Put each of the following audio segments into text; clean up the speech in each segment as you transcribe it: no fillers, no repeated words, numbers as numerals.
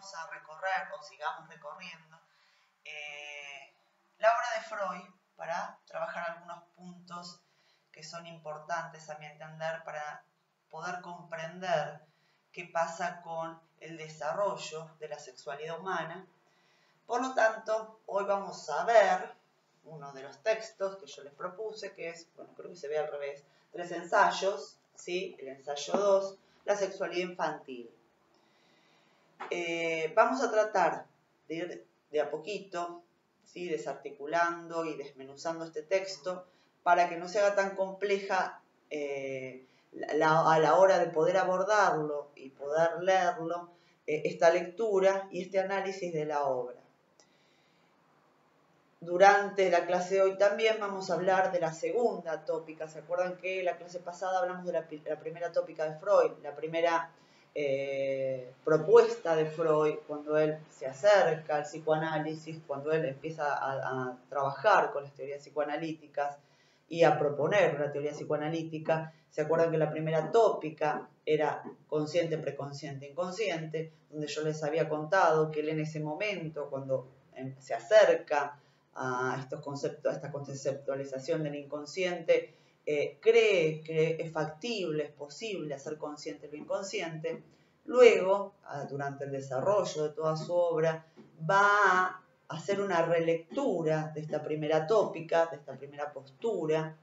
empecemos a recorrer o sigamos recorriendo la obra de Freud para trabajar algunos puntos que son importantes a mi entender para poder comprender qué pasa con el desarrollo de la sexualidad humana. Por lo tanto, hoy vamos a ver uno de los textos que yo les propuse, que es, bueno, creo que se ve al revés, 3 ensayos, ¿sí? El ensayo 2, la sexualidad infantil. Vamos a tratar de ir de a poquito, ¿sí? Desarticulando y desmenuzando este texto para que no se haga tan compleja a la hora de poder abordarlo y poder leerlo, esta lectura y este análisis de la obra. Durante la clase de hoy también vamos a hablar de la segunda tópica. ¿Se acuerdan que la clase pasada hablamos de la primera tópica de Freud, la primera propuesta de Freud, cuando él se acerca al psicoanálisis, cuando él empieza a trabajar con las teorías psicoanalíticas y a proponer una teoría psicoanalítica? ¿Se acuerdan que la primera tópica era consciente, preconsciente, inconsciente? Donde yo les había contado que él en ese momento, cuando se acerca a estos conceptos, a esta conceptualización del inconsciente, cree que es factible, es posible hacer consciente lo inconsciente. Luego, durante el desarrollo de toda su obra, va a hacer una relectura de esta primera tópica, de esta primera postura,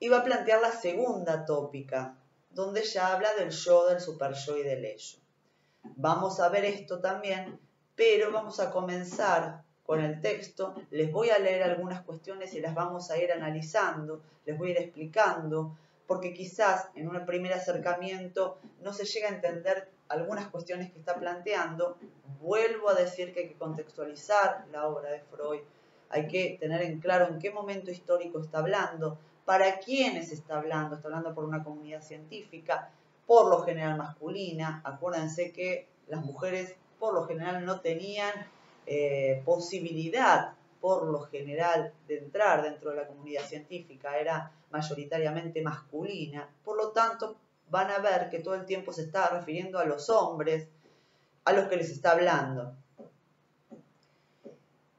y va a plantear la segunda tópica, donde ya habla del yo, del superyo y del ello. Vamos a ver esto también, pero vamos a comenzar con el texto. Les voy a leer algunas cuestiones y las vamos a ir analizando, les voy a ir explicando, porque quizás en un primer acercamiento no se llega a entender algunas cuestiones que está planteando. Vuelvo a decir que hay que contextualizar la obra de Freud, hay que tener en claro en qué momento histórico está hablando, para quiénes está hablando por una comunidad científica, por lo general masculina. Acuérdense que las mujeres por lo general no tenían posibilidad, por lo general, de entrar dentro de la comunidad científica, era mayoritariamente masculina. Por lo tanto, van a ver que todo el tiempo se está refiriendo a los hombres a los que les está hablando.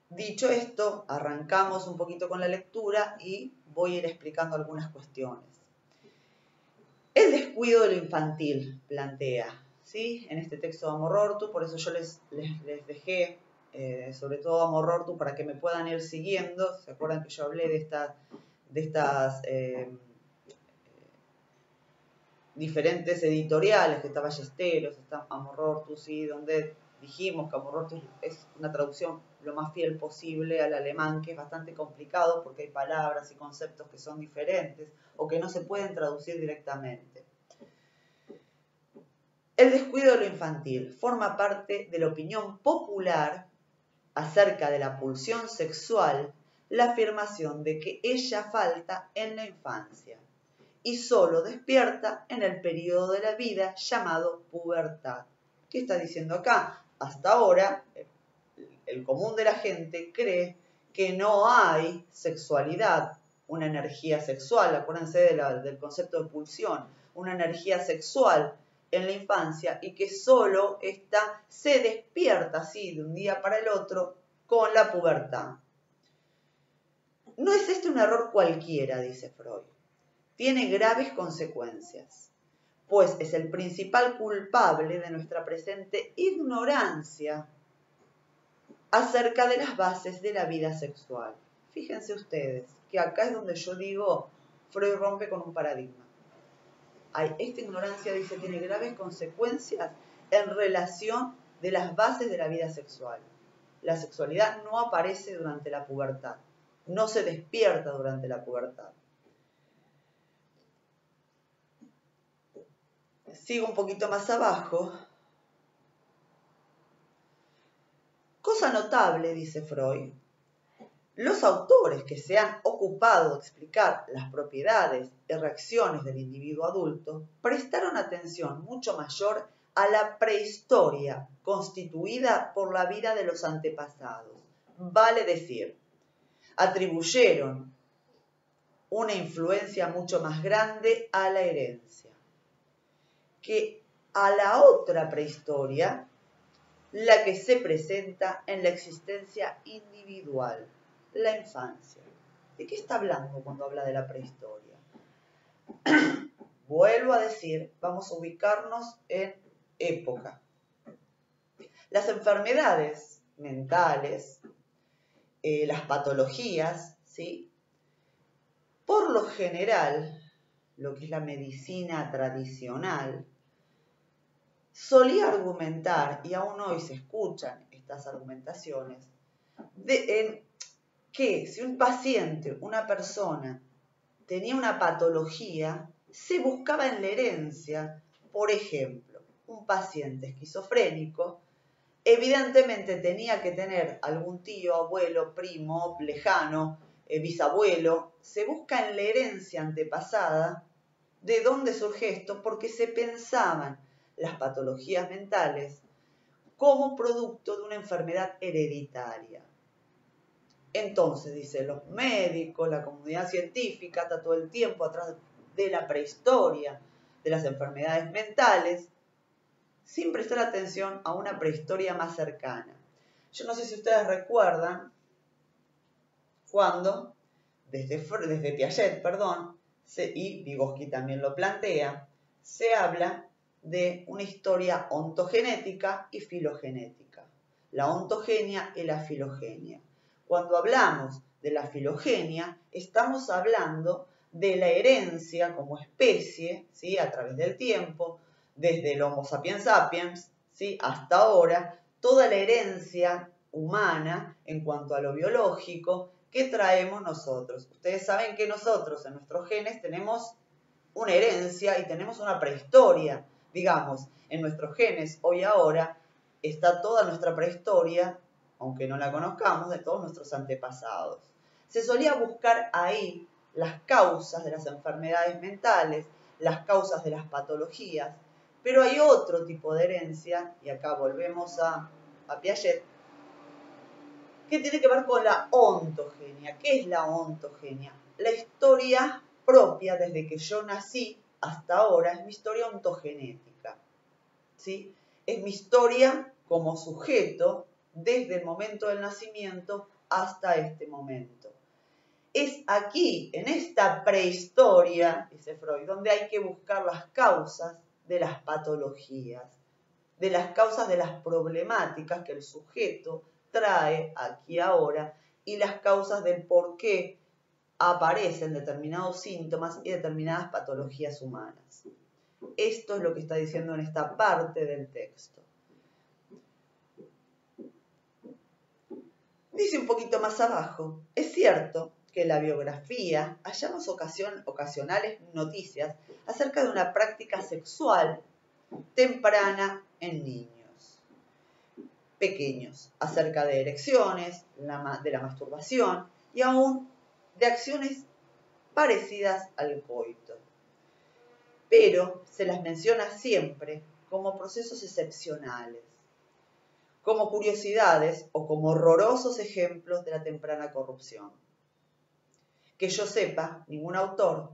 Dicho esto, arrancamos un poquito con la lectura y voy a ir explicando algunas cuestiones. El descuido de lo infantil plantea, ¿sí? En este texto de Amor-Rortu, por eso yo les dejé, sobre todo Amor-Rortu, para que me puedan ir siguiendo. ¿Se acuerdan que yo hablé de estas diferentes editoriales? Que está Ballesteros, está Amor-Rortu, ¿sí? Donde dijimos que Amor-Rortu es una traducción lo más fiel posible al alemán, que es bastante complicado porque hay palabras y conceptos que son diferentes o que no se pueden traducir directamente. El descuido de lo infantil forma parte de la opinión popular acerca de la pulsión sexual, la afirmación de que ella falta en la infancia y solo despierta en el periodo de la vida llamado pubertad. ¿Qué está diciendo acá? Hasta ahora, el común de la gente cree que no hay sexualidad, una energía sexual. Acuérdense del concepto de pulsión, una energía sexual en la infancia, y que solo esta se despierta así de un día para el otro con la pubertad. No es este un error cualquiera, dice Freud. Tiene graves consecuencias, pues es el principal culpable de nuestra presente ignorancia acerca de las bases de la vida sexual. Fíjense ustedes que acá es donde yo digo, Freud rompe con un paradigma. Esta ignorancia, dice, tiene graves consecuencias en relación de las bases de la vida sexual. La sexualidad no aparece durante la pubertad, no se despierta durante la pubertad. Sigo un poquito más abajo. Cosa notable, dice Freud, los autores que se han ocupado de explicar las propiedades y reacciones del individuo adulto prestaron atención mucho mayor a la prehistoria constituida por la vida de los antepasados. Vale decir, atribuyeron una influencia mucho más grande a la herencia que a la otra prehistoria, la que se presenta en la existencia individual, la infancia. ¿De qué está hablando cuando habla de la prehistoria? Vuelvo a decir, vamos a ubicarnos en época. Las enfermedades mentales, las patologías, ¿sí? Por lo general, lo que es la medicina tradicional, solía argumentar, y aún hoy se escuchan estas argumentaciones, que si un paciente, una persona, tenía una patología, se buscaba en la herencia. Por ejemplo, un paciente esquizofrénico evidentemente tenía que tener algún tío, abuelo, primo, lejano, bisabuelo. Se busca en la herencia antepasada de dónde surge esto, porque se pensaban las patologías mentales como producto de una enfermedad hereditaria. Entonces, dice, los médicos, la comunidad científica está todo el tiempo atrás de la prehistoria, de las enfermedades mentales, sin prestar atención a una prehistoria más cercana. Yo no sé si ustedes recuerdan cuando, desde Piaget, y Vygotsky también lo plantea, se habla de una historia ontogenética y filogenética. La ontogenia y la filogenia. Cuando hablamos de la filogenia, estamos hablando de la herencia como especie, ¿sí? A través del tiempo, desde el Homo sapiens sapiens, ¿sí? Hasta ahora, toda la herencia humana en cuanto a lo biológico que traemos nosotros. Ustedes saben que nosotros en nuestros genes tenemos una herencia y tenemos una prehistoria. Digamos, en nuestros genes hoy ahora está toda nuestra prehistoria, aunque no la conozcamos, de todos nuestros antepasados. Se solía buscar ahí las causas de las enfermedades mentales, las causas de las patologías, pero hay otro tipo de herencia, y acá volvemos a Piaget, que tiene que ver con la ontogenia. ¿Qué es la ontogenia? La historia propia desde que yo nací hasta ahora es mi historia ontogenética, ¿sí? Es mi historia como sujeto desde el momento del nacimiento hasta este momento. Es aquí, en esta prehistoria, dice Freud, donde hay que buscar las causas de las patologías, de las causas de las problemáticas que el sujeto trae aquí ahora y las causas del por qué aparecen determinados síntomas y determinadas patologías humanas. Esto es lo que está diciendo en esta parte del texto. Dice un poquito más abajo, es cierto que en la biografía hallamos ocasionales noticias acerca de una práctica sexual temprana en niños pequeños, acerca de erecciones, de la masturbación y aún de acciones parecidas al coito. Pero se las menciona siempre como procesos excepcionales, como curiosidades o como horrorosos ejemplos de la temprana corrupción. Que yo sepa, ningún autor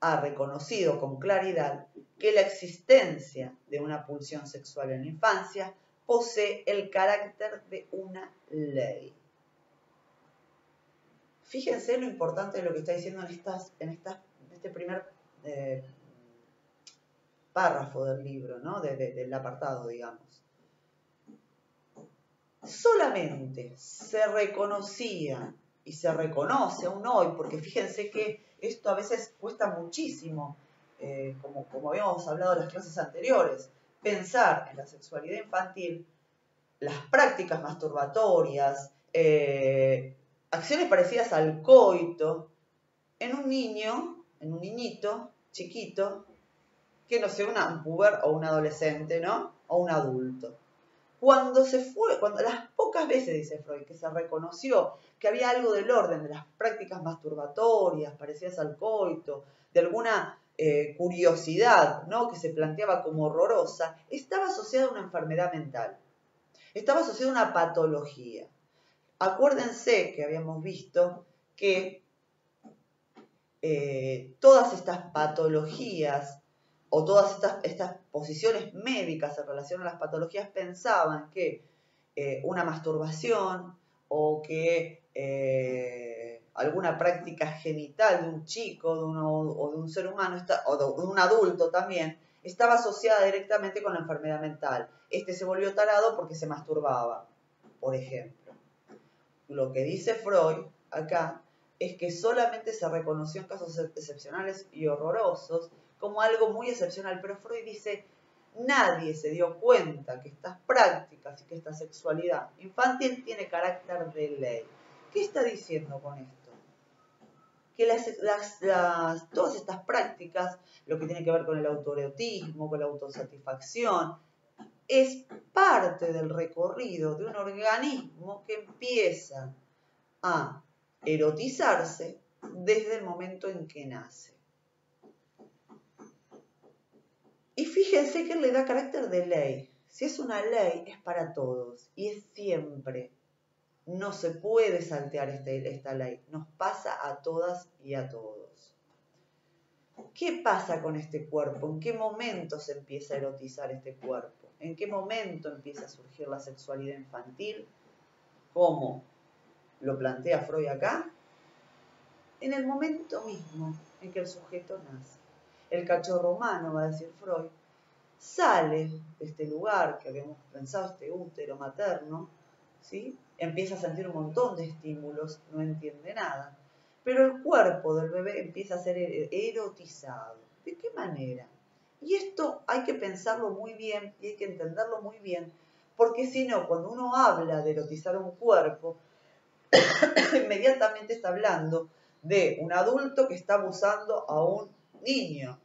ha reconocido con claridad que la existencia de una pulsión sexual en la infancia posee el carácter de una ley. Fíjense lo importante de lo que está diciendo en este primer párrafo del libro, ¿no? Del apartado, digamos. Solamente se reconocía y se reconoce aún hoy, porque fíjense que esto a veces cuesta muchísimo, como habíamos hablado en las clases anteriores, pensar en la sexualidad infantil, las prácticas masturbatorias, acciones parecidas al coito, en un niñito chiquito, que no sea un puber o un adolescente, ¿no? O un adulto. Cuando las pocas veces, dice Freud, que se reconoció que había algo del orden de las prácticas masturbatorias, parecidas al coito, de alguna curiosidad, ¿no? Que se planteaba como horrorosa, estaba asociada a una enfermedad mental, estaba asociada a una patología. Acuérdense que habíamos visto que todas estas patologías o todas estas posiciones médicas en relación a las patologías pensaban que una masturbación o que alguna práctica genital de un chico o de un ser humano o de un adulto también estaba asociada directamente con la enfermedad mental. Este se volvió tarado porque se masturbaba, por ejemplo. Lo que dice Freud acá es que solamente se reconoció en casos excepcionales y horrorosos como algo muy excepcional, pero Freud dice, nadie se dio cuenta que estas prácticas y que esta sexualidad infantil tiene carácter de ley. ¿Qué está diciendo con esto? Que todas estas prácticas, lo que tiene que ver con el autoerotismo, con la autosatisfacción, es parte del recorrido de un organismo que empieza a erotizarse desde el momento en que nace. Y fíjense que le da carácter de ley. Si es una ley, es para todos y es siempre. No se puede saltear esta ley. Nos pasa a todas y a todos. ¿Qué pasa con este cuerpo? ¿En qué momento se empieza a erotizar este cuerpo? ¿En qué momento empieza a surgir la sexualidad infantil? ¿Cómo lo plantea Freud acá? En el momento mismo en que el sujeto nace. El cachorro humano, va a decir Freud, sale de este lugar que habíamos pensado, este útero materno, ¿sí? Empieza a sentir un montón de estímulos, no entiende nada, pero el cuerpo del bebé empieza a ser erotizado. ¿De qué manera? Y esto hay que pensarlo muy bien y hay que entenderlo muy bien, porque si no, cuando uno habla de erotizar un cuerpo, inmediatamente está hablando de un adulto que está abusando a un niño.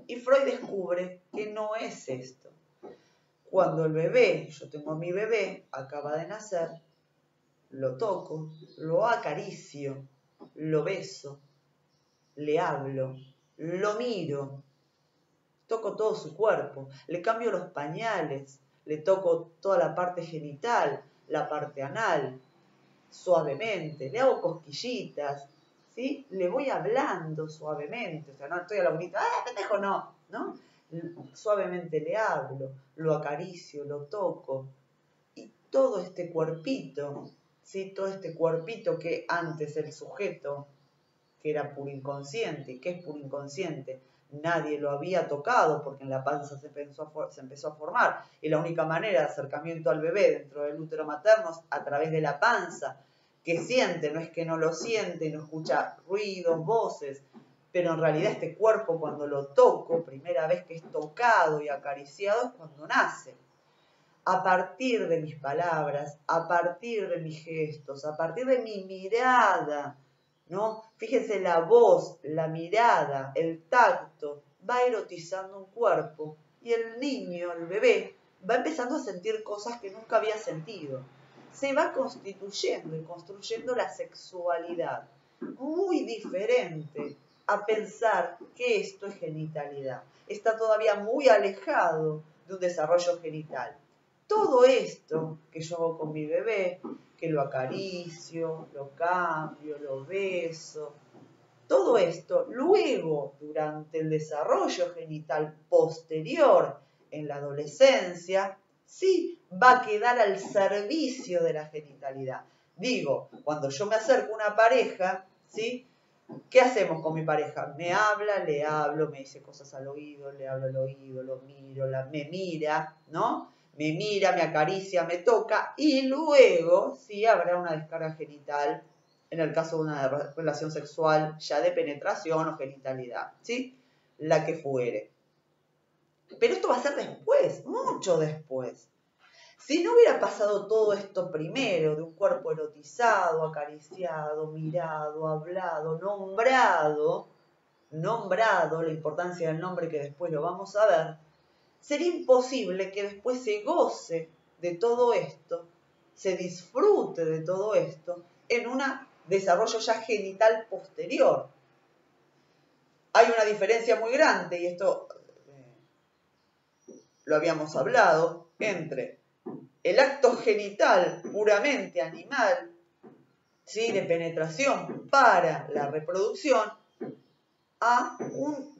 Y Freud descubre que no es esto. Cuando el bebé, yo tengo a mi bebé, acaba de nacer, lo toco, lo acaricio, lo beso, le hablo, lo miro, toco todo su cuerpo, le cambio los pañales, le toco toda la parte genital, la parte anal, suavemente, le hago cosquillitas, ¿sí? Le voy hablando suavemente, o sea, no estoy a la bonita, pendejo, ¿no? Suavemente le hablo, lo acaricio, lo toco, y todo este cuerpito, ¿sí? Todo este cuerpito que antes el sujeto, que era puro inconsciente, que es puro inconsciente, nadie lo había tocado porque en la panza se empezó a formar y la única manera de acercamiento al bebé dentro del útero materno es a través de la panza, que siente, no es que no lo siente, no escucha ruidos, voces, pero en realidad este cuerpo cuando lo toco, primera vez que es tocado y acariciado es cuando nace. A partir de mis palabras, a partir de mis gestos, a partir de mi mirada, ¿no? Fíjense, la voz, la mirada, el tacto, va erotizando un cuerpo y el niño, el bebé, va empezando a sentir cosas que nunca había sentido. Se va constituyendo y construyendo la sexualidad, muy diferente a pensar que esto es genitalidad. Está todavía muy alejado de un desarrollo genital. Todo esto que yo hago con mi bebé, que lo acaricio, lo cambio, lo beso, todo esto luego durante el desarrollo genital posterior en la adolescencia, sí va a quedar al servicio de la genitalidad. Digo, cuando yo me acerco a una pareja, ¿sí? ¿Qué hacemos con mi pareja? Me habla, le hablo, me dice cosas al oído, le hablo al oído, lo miro, me mira, ¿no? Me mira, me acaricia, me toca y luego sí habrá una descarga genital en el caso de una relación sexual ya de penetración o genitalidad, ¿sí? La que fuere. Pero esto va a ser después, mucho después. Si no hubiera pasado todo esto primero, de un cuerpo erotizado, acariciado, mirado, hablado, nombrado, la importancia del nombre que después lo vamos a ver, sería imposible que después se goce de todo esto, se disfrute de todo esto en un desarrollo ya genital posterior. Hay una diferencia muy grande, y esto lo habíamos hablado, entre el acto genital puramente animal, ¿sí? De penetración para la reproducción, a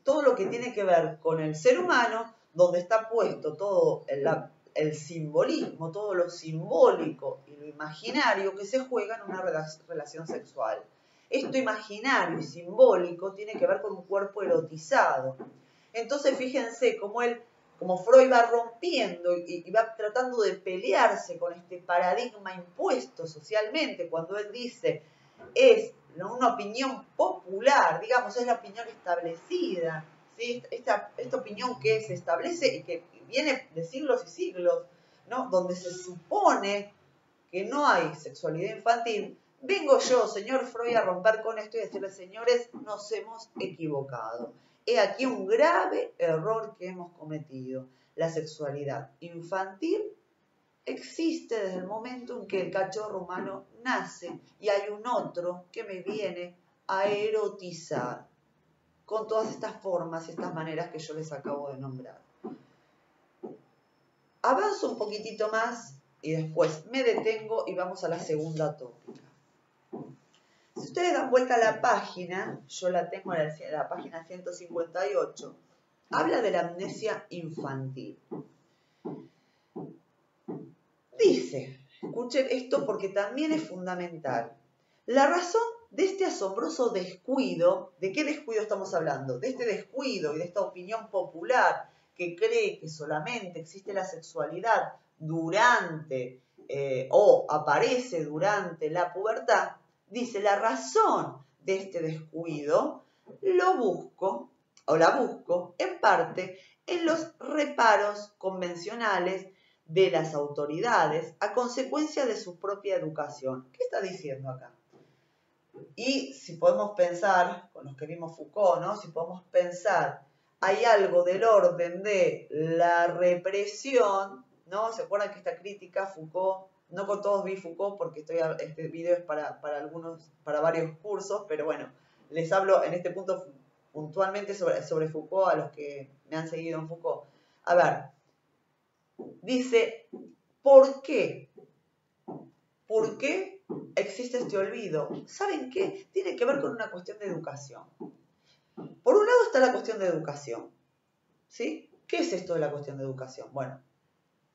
todo lo que tiene que ver con el ser humano, donde está puesto todo el simbolismo, todo lo simbólico y lo imaginario que se juega en una relación sexual. Esto imaginario y simbólico tiene que ver con un cuerpo erotizado. Entonces fíjense como Freud va rompiendo y va tratando de pelearse con este paradigma impuesto socialmente, cuando él dice, es una opinión popular, digamos, es la opinión establecida, ¿sí? Esta opinión que se establece y que viene de siglos y siglos, ¿no? Donde se supone que no hay sexualidad infantil. Vengo yo, señor Freud, a romper con esto y decirle, señores, nos hemos equivocado. He aquí un grave error que hemos cometido. La sexualidad infantil existe desde el momento en que el cachorro humano nace y hay un otro que me viene a erotizar con todas estas formas y estas maneras que yo les acabo de nombrar. Avanzo un poquitito más y después me detengo y vamos a la segunda tópica. Si ustedes dan vuelta a la página, yo la tengo en la página 158, habla de la amnesia infantil. Dice, escuchen esto porque también es fundamental. La razón de este asombroso descuido, ¿de qué descuido estamos hablando? De este descuido y de esta opinión popular que cree que solamente existe la sexualidad durante o aparece durante la pubertad, dice, la razón de este descuido la busco en parte en los reparos convencionales de las autoridades a consecuencia de su propia educación. ¿Qué está diciendo acá? Y si podemos pensar, con los que vimos Foucault, ¿no? Si podemos pensar, hay algo del orden de la represión, ¿no? ¿Se acuerdan que esta crítica Foucault, no con todos vi Foucault porque este video es para varios cursos, pero bueno, les hablo en este punto puntualmente sobre Foucault a los que me han seguido en Foucault. A ver, dice, ¿por qué? ¿Por qué existe este olvido? ¿Saben qué? Tiene que ver con una cuestión de educación. Por un lado está la cuestión de educación, ¿sí? ¿Qué es esto de la cuestión de educación? Bueno,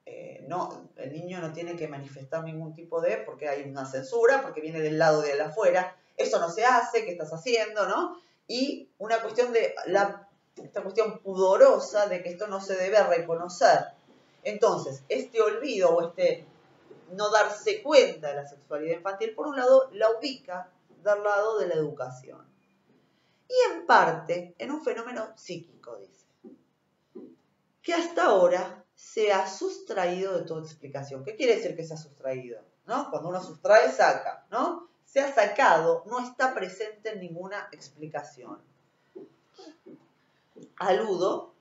el niño no tiene que manifestar ningún tipo porque hay una censura, porque viene del lado de afuera, eso no se hace, ¿qué estás haciendo, no? Y una cuestión esta cuestión pudorosa de que esto no se debe reconocer. Entonces, este olvido o no darse cuenta de la sexualidad infantil, por un lado, la ubica del lado de la educación. Y en parte, en un fenómeno psíquico, dice, que hasta ahora se ha sustraído de toda explicación. ¿Qué quiere decir que se ha sustraído? ¿No? Cuando uno sustrae, saca, ¿no? Se ha sacado, no está presente en ninguna explicación. Aludo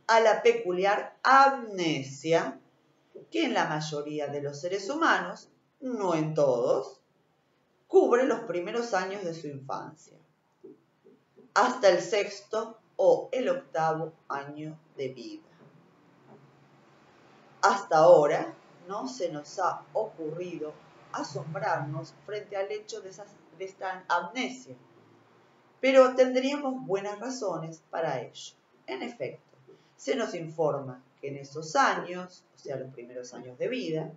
a la peculiar amnesia que en la mayoría de los seres humanos, no en todos, cubre los primeros años de su infancia, hasta el 6º o el 8º año de vida. Hasta ahora no se nos ha ocurrido asombrarnos frente al hecho de esta amnesia, pero tendríamos buenas razones para ello. En efecto, se nos informa que en esos años, o sea, los primeros años de vida,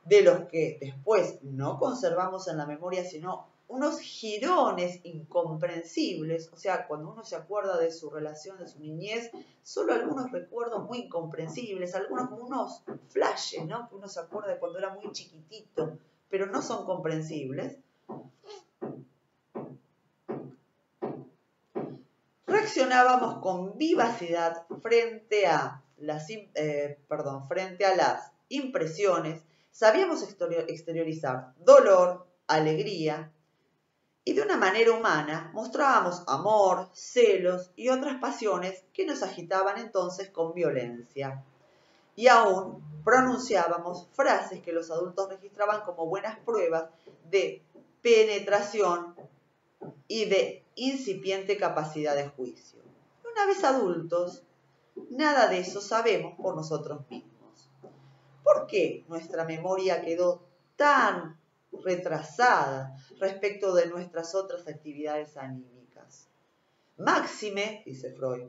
de los que después no conservamos en la memoria, sino unos jirones incomprensibles, o sea, cuando uno se acuerda de su relación, de su niñez, solo algunos recuerdos muy incomprensibles, algunos como unos flashes, ¿no? Que uno se acuerda de cuando era muy chiquitito, pero no son comprensibles. Reaccionábamos con vivacidad frente a las impresiones, sabíamos exteriorizar dolor, alegría, y de una manera humana mostrábamos amor, celos y otras pasiones que nos agitaban entonces con violencia. Y aún pronunciábamos frases que los adultos registraban como buenas pruebas de penetración y de incipiente capacidad de juicio. Una vez adultos, nada de eso sabemos por nosotros mismos. ¿Por qué nuestra memoria quedó tan retrasada respecto de nuestras otras actividades anímicas? Máxime, dice Freud,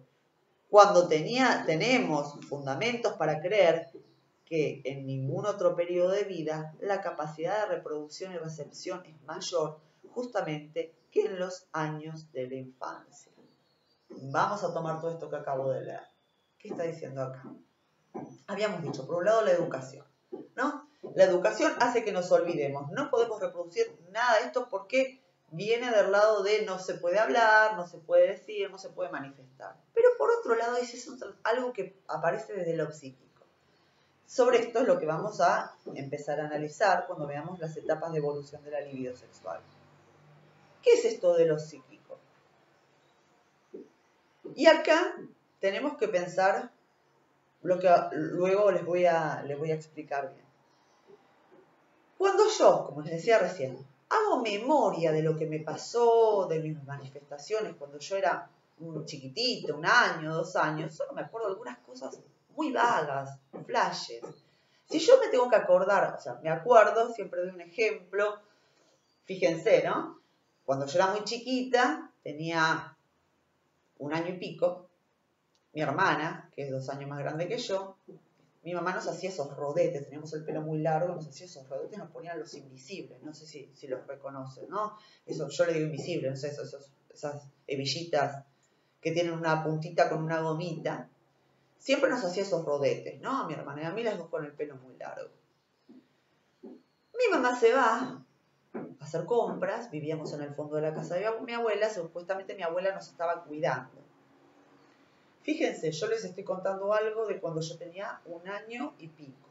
cuando tenemos fundamentos para creer que en ningún otro periodo de vida la capacidad de reproducción y recepción es mayor justamente que en los años de la infancia. Vamos a tomar todo esto que acabo de leer. ¿Qué está diciendo acá? Habíamos dicho, por un lado, la educación, ¿no? La educación hace que nos olvidemos. No podemos reproducir nada de esto porque viene del lado de no se puede hablar, no se puede decir, no se puede manifestar. Pero por otro lado, es algo que aparece desde lo psíquico. Sobre esto es lo que vamos a empezar a analizar cuando veamos las etapas de evolución de la libido sexual. ¿Qué es esto de lo psíquico? Y acá tenemos que pensar lo que luego les voy a explicar bien. Cuando yo, como les decía recién, hago memoria de lo que me pasó, de mis manifestaciones, cuando yo era un chiquitito, 1 año, 2 años, solo me acuerdo de algunas cosas muy vagas, flashes. Si yo me tengo que acordar, o sea, me acuerdo, siempre doy un ejemplo, fíjense, ¿no? Cuando yo era muy chiquita, tenía 1 año y pico, mi hermana, que es 2 años más grande que yo, mi mamá nos hacía esos rodetes, teníamos el pelo muy largo, nos hacía esos rodetes, nos ponían los invisibles, no sé si los reconocen, ¿no? Eso, yo le digo invisible, no sé, esas hebillitas que tienen una puntita con una gomita. Siempre nos hacía esos rodetes, ¿no? A mi hermana y a mí, las dos con el pelo muy largo. Mi mamá se va a hacer compras, vivíamos en el fondo de la casa de mi abuela, supuestamente mi abuela nos estaba cuidando. Fíjense, yo les estoy contando algo de cuando yo tenía 1 año y pico.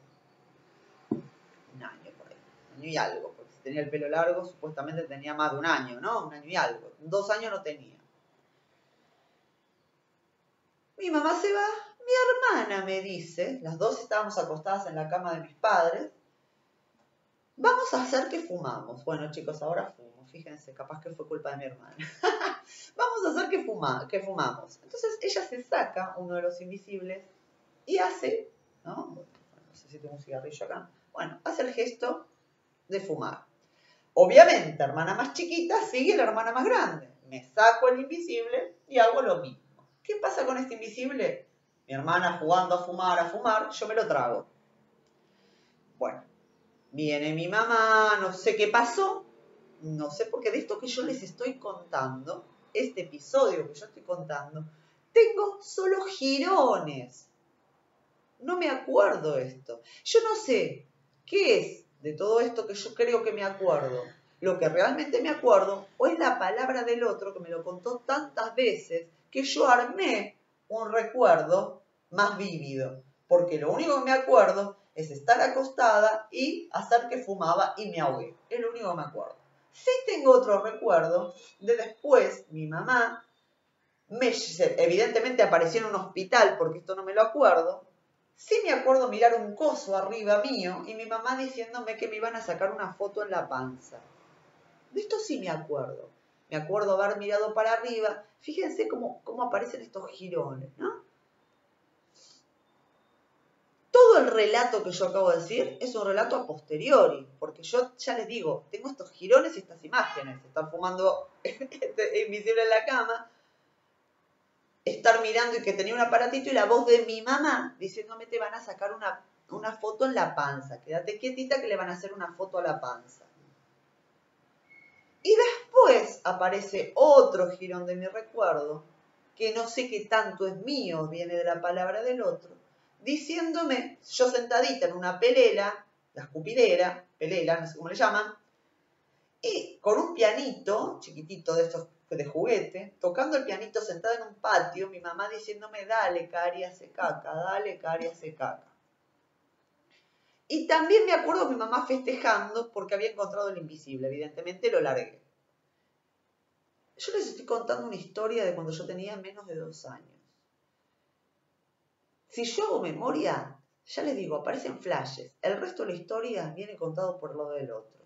1 año por ahí, 1 año y algo, porque si tenía el pelo largo, supuestamente tenía más de 1 año, ¿no? 1 año y algo. 2 años no tenía. Mi mamá se va, mi hermana me dice, las dos estábamos acostadas en la cama de mis padres, vamos a hacer que fumamos. Bueno, chicos, ahora fumo, fíjense, capaz que fue culpa de mi hermana. Vamos a hacer que fumamos. Entonces ella se saca uno de los invisibles y hace, ¿no? No sé si tengo un cigarrillo acá. Bueno, hace el gesto de fumar. Obviamente, hermana más chiquita sigue la hermana más grande. Me saco el invisible y hago lo mismo. ¿Qué pasa con este invisible? Mi hermana jugando a fumar, yo me lo trago. Bueno, viene mi mamá, no sé qué pasó, no sé, porque de esto que yo les estoy contando, este episodio que yo estoy contando, tengo solo jirones. No me acuerdo esto. Yo no sé qué es de todo esto que yo creo que me acuerdo. Lo que realmente me acuerdo o es la palabra del otro que me lo contó tantas veces que yo armé un recuerdo más vívido. Porque lo único que me acuerdo es estar acostada y hacer que fumaba y me ahogué. Es lo único que me acuerdo. Sí tengo otro recuerdo de después, mi mamá, evidentemente apareció en un hospital porque esto no me lo acuerdo. Sí me acuerdo mirar un coso arriba mío y mi mamá diciéndome que me iban a sacar una foto en la panza. De esto sí me acuerdo. Me acuerdo haber mirado para arriba. Fíjense cómo aparecen estos jirones, ¿no? Todo el relato que yo acabo de decir es un relato a posteriori, porque yo ya les digo, tengo estos jirones y estas imágenes. Estar fumando invisible en la cama, estar mirando y que tenía un aparatito y la voz de mi mamá diciéndome te van a sacar una foto en la panza. Quédate quietita que le van a hacer una foto a la panza. Y después aparece otro jirón de mi recuerdo, que no sé qué tanto es mío, viene de la palabra del otro, diciéndome, yo sentadita en una pelela, la escupidera, pelela, no sé cómo le llaman, y con un pianito chiquitito de estos de juguete, tocando el pianito sentada en un patio, mi mamá diciéndome, dale, Cari, hace caca, dale, Cari, hace caca. Y también me acuerdo de mi mamá festejando porque había encontrado el invisible, evidentemente lo largué. Yo les estoy contando una historia de cuando yo tenía menos de 2 años. Si yo hago memoria, ya les digo, aparecen flashes. El resto de la historia viene contado por lo del otro,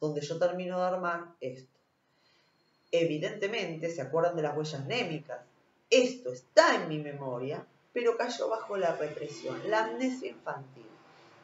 donde yo termino de armar esto. Evidentemente, se acuerdan de las huellas némicas. Esto está en mi memoria, pero cayó bajo la represión, la amnesia infantil.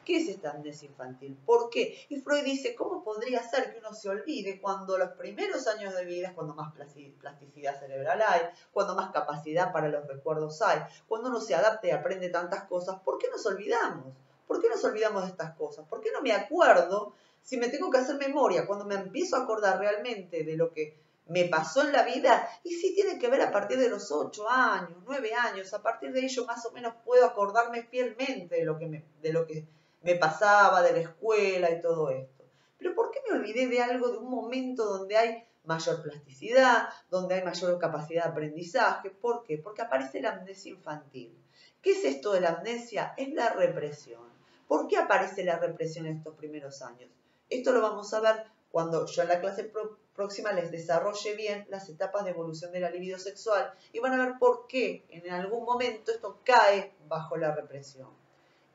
¿Qué es esta amnesia infantil? ¿Por qué? Y Freud dice, ¿cómo podría ser que uno se olvide cuando los primeros años de vida es cuando más plasticidad cerebral hay, cuando más capacidad para los recuerdos hay, cuando uno se adapta y aprende tantas cosas? ¿Por qué nos olvidamos? ¿Por qué nos olvidamos de estas cosas? ¿Por qué no me acuerdo si me tengo que hacer memoria? Cuando me empiezo a acordar realmente de lo que me pasó en la vida, y sí tiene que ver a partir de los 8 años, 9 años, a partir de ello más o menos puedo acordarme fielmente de lo que me pasaba, de la escuela y todo esto. Pero ¿por qué me olvidé de algo, de un momento donde hay mayor plasticidad, donde hay mayor capacidad de aprendizaje? ¿Por qué? Porque aparece la amnesia infantil. ¿Qué es esto de la amnesia? Es la represión. ¿Por qué aparece la represión en estos primeros años? Esto lo vamos a ver cuando yo en la clase próxima les desarrolle bien las etapas de evolución de la libido sexual y van a ver por qué en algún momento esto cae bajo la represión.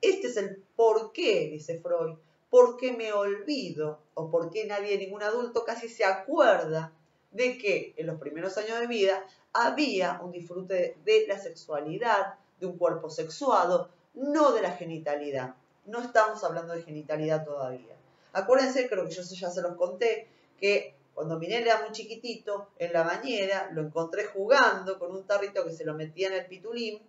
Este es el por qué, dice Freud, por qué me olvido o por qué nadie, ningún adulto casi se acuerda de que en los primeros años de vida había un disfrute de la sexualidad, de un cuerpo sexuado, no de la genitalidad. No estamos hablando de genitalidad todavía. Acuérdense, creo que yo ya se los conté, que cuando mi nene era muy chiquitito, en la bañera lo encontré jugando con un tarrito que se lo metía en el pitulín,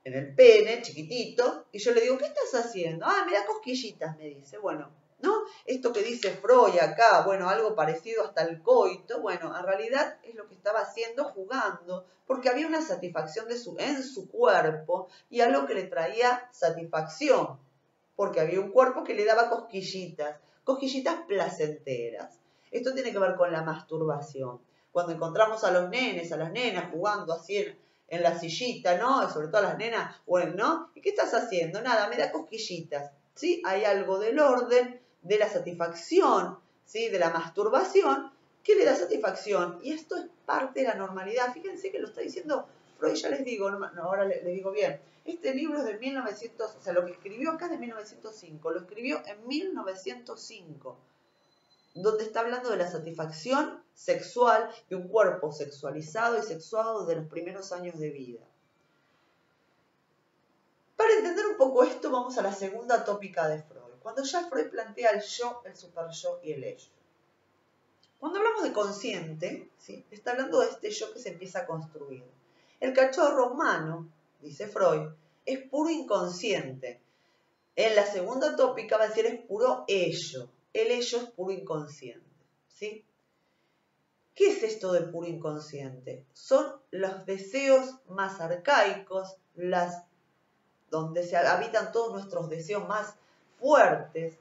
en el pene, chiquitito, y yo le digo, ¿qué estás haciendo? Ah, me da cosquillitas, me dice. Bueno, ¿no? Esto que dice Freud acá, bueno, algo parecido hasta el coito, bueno, en realidad es lo que estaba haciendo jugando, porque había una satisfacción en su cuerpo y algo que le traía satisfacción, porque había un cuerpo que le daba cosquillitas placenteras. Esto tiene que ver con la masturbación. Cuando encontramos a los nenes, a las nenas jugando así en la sillita, ¿no? Sobre todo a las nenas, bueno, ¿no? ¿Y qué estás haciendo? Nada, me da cosquillitas, ¿sí? Hay algo del orden, de la satisfacción, ¿sí? De la masturbación, que le da satisfacción. Y esto es parte de la normalidad. Fíjense que lo está diciendo Freud, ya les digo, ahora les digo bien. Este libro es de 1900, o sea, lo que escribió acá es de 1905, lo escribió en 1905, donde está hablando de la satisfacción sexual de un cuerpo sexualizado y sexuado de los primeros años de vida. Para entender un poco esto, vamos a la segunda tópica de Freud, cuando ya Freud plantea el yo, el superyo y el ello. Cuando hablamos de consciente, ¿sí? Está hablando de este yo que se empieza a construir. El cachorro humano, dice Freud, es puro inconsciente. En la segunda tópica va a decir es puro ello. El ello es puro inconsciente, ¿sí? ¿Qué es esto de puro inconsciente? Son los deseos más arcaicos, donde se habitan todos nuestros deseos más fuertes.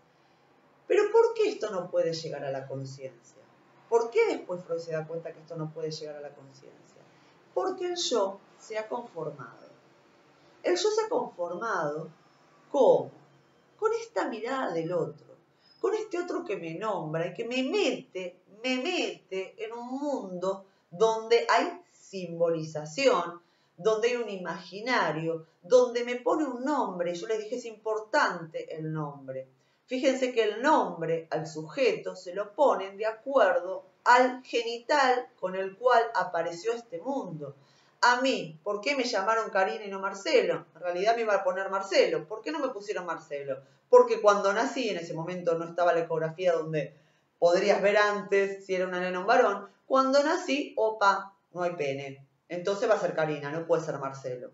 Pero ¿por qué esto no puede llegar a la conciencia? ¿Por qué después Freud se da cuenta que esto no puede llegar a la conciencia? Porque el yo se ha conformado. El yo se ha conformado ¿cómo? Con esta mirada del otro, con este otro que me nombra y que me mete en un mundo donde hay simbolización, donde hay un imaginario, donde me pone un nombre. Yo les dije, es importante el nombre. Fíjense que el nombre al sujeto se lo ponen de acuerdo al genital con el cual apareció este mundo. A mí, ¿por qué me llamaron Karina y no Marcelo? En realidad me iba a poner Marcelo. ¿Por qué no me pusieron Marcelo? Porque cuando nací, en ese momento no estaba la ecografía donde podrías ver antes si era una nena o un varón. Cuando nací, opa, no hay pene. Entonces va a ser Karina, no puede ser Marcelo.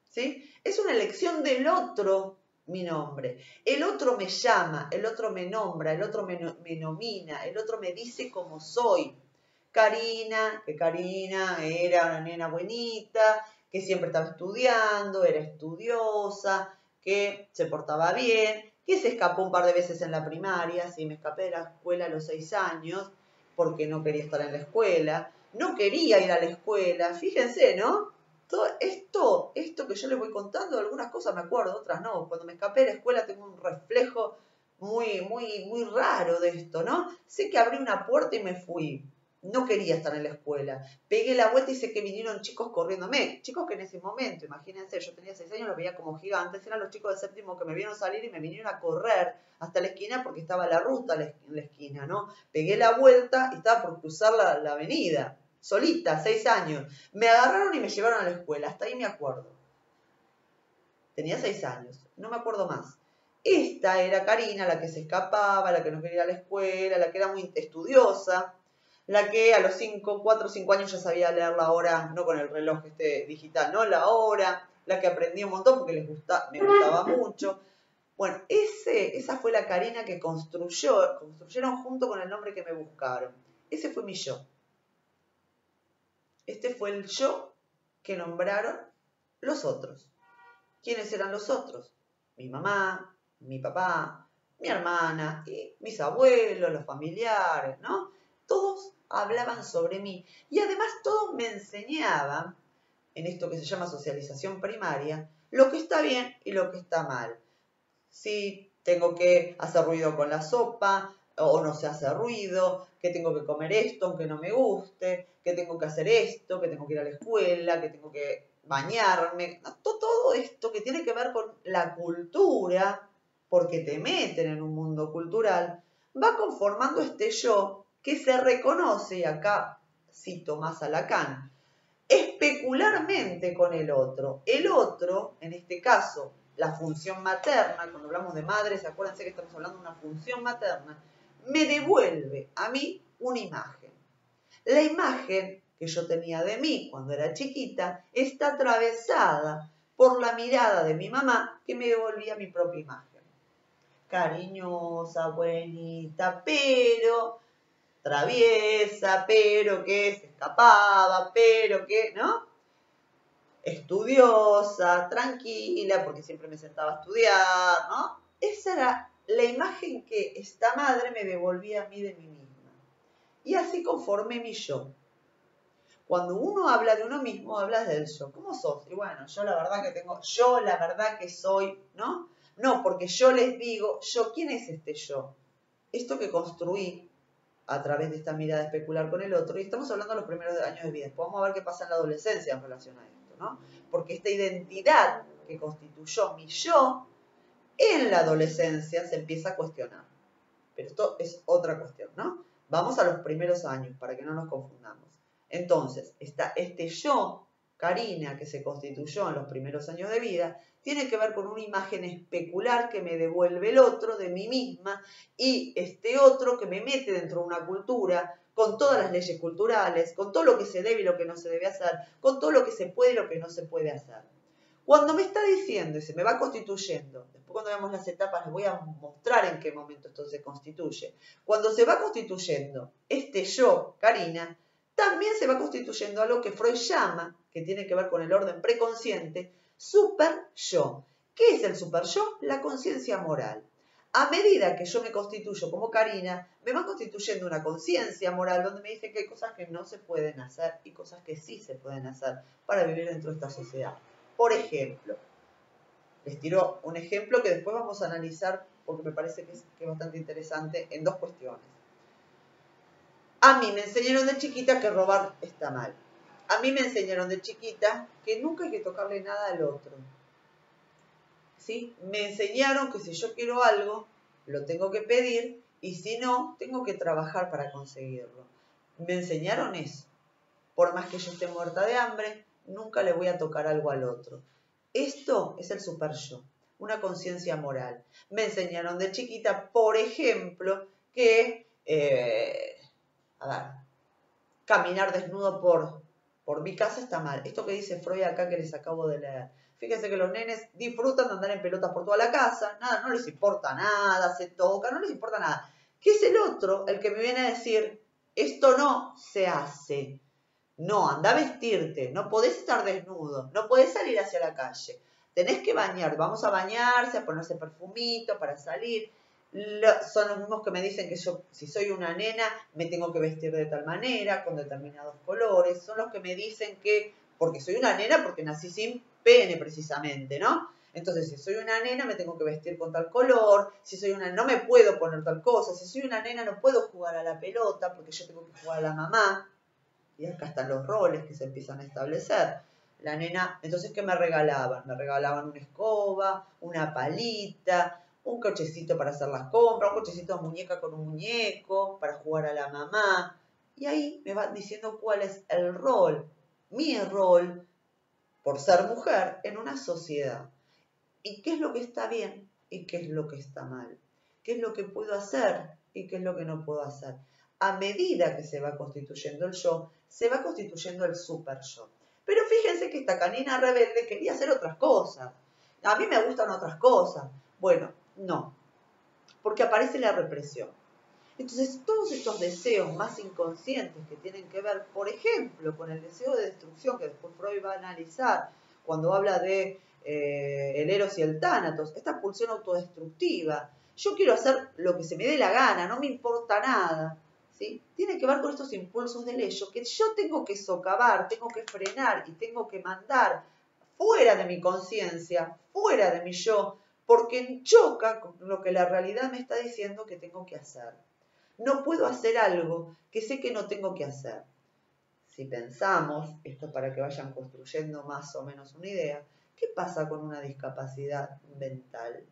¿Sí? Es una elección del otro mi nombre. El otro me llama, el otro me nombra, el otro me nomina, el otro me dice cómo soy. Karina, que Karina era una nena buenita, que siempre estaba estudiando, era estudiosa, que se portaba bien, que se escapó un par de veces en la primaria, sí, me escapé de la escuela a los 6 años, porque no quería estar en la escuela, no quería ir a la escuela, fíjense, ¿no? Todo esto que yo les voy contando, algunas cosas me acuerdo, otras no. Cuando me escapé de la escuela tengo un reflejo muy raro de esto, ¿no? Sé que abrí una puerta y me fui. No quería estar en la escuela. Pegué la vuelta y sé que vinieron chicos corriéndome. Chicos que en ese momento, imagínense, yo tenía 6 años, los veía como gigantes. Eran los chicos de séptimo que me vieron salir y me vinieron a correr hasta la esquina porque estaba la ruta en la esquina, ¿no? Pegué la vuelta y estaba por cruzar la avenida. Solita, 6 años. Me agarraron y me llevaron a la escuela. Hasta ahí me acuerdo. Tenía 6 años. No me acuerdo más. Esta era Karina, la que se escapaba, la que no quería ir a la escuela, la que era muy estudiosa, la que a los 4 o 5 años ya sabía leer la hora, no con el reloj digital, no la hora, la que aprendía un montón porque me gustaba mucho. Bueno, esa fue la Karina que construyeron junto con el nombre que me buscaron. Ese fue mi yo. Este fue el yo que nombraron los otros. ¿Quiénes eran los otros? Mi mamá, mi papá, mi hermana, y mis abuelos, los familiares, ¿no? Todos hablaban sobre mí y además todos me enseñaban, en esto que se llama socialización primaria, lo que está bien y lo que está mal. Si tengo que hacer ruido con la sopa o no se hace ruido, que tengo que comer esto aunque no me guste, que tengo que hacer esto, que tengo que ir a la escuela, que tengo que bañarme, todo esto que tiene que ver con la cultura, porque te meten en un mundo cultural, va conformando este yo que se reconoce, y acá cito más a Lacan, especularmente con el otro. El otro, en este caso, la función materna, cuando hablamos de madres, acuérdense que estamos hablando de una función materna, me devuelve a mí una imagen. La imagen que yo tenía de mí cuando era chiquita está atravesada por la mirada de mi mamá que me devolvía mi propia imagen. Cariñosa, buenita, pero traviesa, pero que se escapaba, pero que, ¿no? Estudiosa, tranquila, porque siempre me sentaba a estudiar, ¿no? Esa era la imagen que esta madre me devolvía a mí de mí misma. Y así conformé mi yo. Cuando uno habla de uno mismo, hablas del yo. ¿Cómo sos? Y bueno, yo la verdad que soy, ¿no? No, porque yo les digo, ¿quién es este yo? Esto que construí a través de esta mirada especular con el otro, y estamos hablando de los primeros años de vida. Después vamos a ver qué pasa en la adolescencia en relación a esto, ¿no? Porque esta identidad que constituyó mi yo, en la adolescencia se empieza a cuestionar. Pero esto es otra cuestión, ¿no? Vamos a los primeros años, para que no nos confundamos. Entonces, este yo, Karina, que se constituyó en los primeros años de vida, tiene que ver con una imagen especular que me devuelve el otro de mí misma y este otro que me mete dentro de una cultura con todas las leyes culturales, con todo lo que se debe y lo que no se debe hacer, con todo lo que se puede y lo que no se puede hacer. Cuando me está diciendo y se me va constituyendo, después cuando veamos las etapas les voy a mostrar en qué momento esto se constituye. Cuando se va constituyendo este yo, Karina, también se va constituyendo algo que Freud llama, que tiene que ver con el orden preconsciente, super yo. ¿Qué es el super yo? La conciencia moral. A medida que yo me constituyo como Karina, me va constituyendo una conciencia moral donde me dice que hay cosas que no se pueden hacer y cosas que sí se pueden hacer para vivir dentro de esta sociedad. Por ejemplo, les tiro un ejemplo que después vamos a analizar porque me parece que es bastante interesante en dos cuestiones. A mí me enseñaron de chiquita que robar está mal. A mí me enseñaron de chiquita que nunca hay que tocarle nada al otro. ¿Sí? Me enseñaron que si yo quiero algo, lo tengo que pedir y si no, tengo que trabajar para conseguirlo. Me enseñaron eso. Por más que yo esté muerta de hambre, nunca le voy a tocar algo al otro. Esto es el super yo, una conciencia moral. Me enseñaron de chiquita, por ejemplo, que, caminar desnudo por mi casa está mal. Esto que dice Freud acá que les acabo de leer. Fíjense que los nenes disfrutan de andar en pelotas por toda la casa, nada, no les importa nada, se tocan, no les importa nada. ¿Qué es el otro el que me viene a decir, esto no se hace? No, anda a vestirte, no podés estar desnudo, no podés salir hacia la calle. Tenés que bañar, vamos a bañarse, a ponerse perfumito para salir. Son los mismos que me dicen que yo, si soy una nena, me tengo que vestir de tal manera, con determinados colores. Son los que me dicen que, porque soy una nena, porque nací sin pene precisamente, ¿no? Entonces, si soy una nena, me tengo que vestir con tal color. Si soy una no me puedo poner tal cosa. Si soy una nena, no puedo jugar a la pelota, porque yo tengo que jugar a la mamá. Y acá están los roles que se empiezan a establecer. La nena, entonces, ¿qué me regalaban? Me regalaban una escoba, una palita, un cochecito para hacer las compras, un cochecito de muñeca con un muñeco, para jugar a la mamá. Y ahí me van diciendo cuál es el rol, mi rol, por ser mujer, en una sociedad. ¿Y qué es lo que está bien y qué es lo que está mal, qué es lo que puedo hacer y qué es lo que no puedo hacer. A medida que se va constituyendo el yo, se va constituyendo el super yo. Pero fíjense que esta canina rebelde quería hacer otras cosas. A mí me gustan otras cosas. Bueno, no, porque aparece la represión. Entonces, todos estos deseos más inconscientes que tienen que ver, por ejemplo, con el deseo de destrucción, que después Freud va a analizar cuando habla de el eros y el tánatos, esta pulsión autodestructiva. Yo quiero hacer lo que se me dé la gana, no me importa nada. ¿Sí? Tiene que ver con estos impulsos del ello que yo tengo que socavar, tengo que frenar y tengo que mandar fuera de mi conciencia, fuera de mi yo, porque choca con lo que la realidad me está diciendo que tengo que hacer. No puedo hacer algo que sé que no tengo que hacer. Si pensamos, esto para que vayan construyendo más o menos una idea, ¿qué pasa con una discapacidad mental?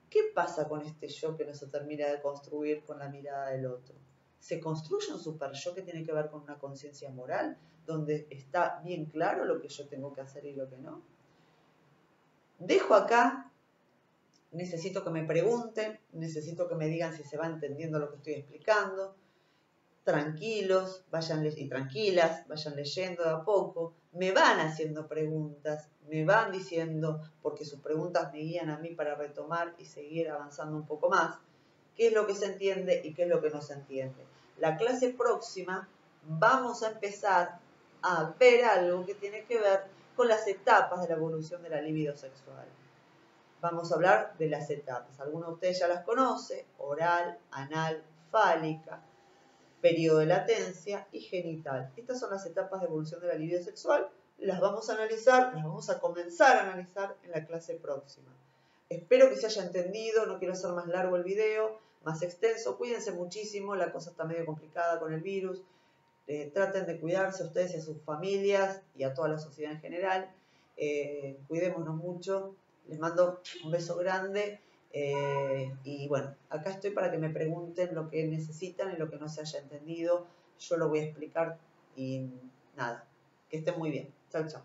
¿Qué pasa con este yo que no se termina de construir con la mirada del otro? ¿Se construye un super yo que tiene que ver con una conciencia moral, donde está bien claro lo que yo tengo que hacer y lo que no? Dejo acá. Necesito que me pregunten, necesito que me digan si se va entendiendo lo que estoy explicando. Tranquilos, y tranquilas, vayan leyendo de a poco, me van haciendo preguntas, me van diciendo, porque sus preguntas me guían a mí para retomar y seguir avanzando un poco más, qué es lo que se entiende y qué es lo que no se entiende. La clase próxima vamos a empezar a ver algo que tiene que ver con las etapas de la evolución de la libido sexual. Vamos a hablar de las etapas. Algunos de ustedes ya las conocen: oral, anal, fálica, periodo de latencia y genital. Estas son las etapas de evolución de la libido sexual. Las vamos a analizar, las vamos a comenzar a analizar en la clase próxima. Espero que se haya entendido, no quiero hacer más largo el video, más extenso. Cuídense muchísimo, la cosa está medio complicada con el virus. Traten de cuidarse a ustedes y a sus familias y a toda la sociedad en general. Cuidémonos mucho. Les mando un beso grande. Y bueno, acá estoy para que me pregunten lo que necesitan y lo que no se haya entendido. Yo lo voy a explicar y nada, que estén muy bien. Chau, chau.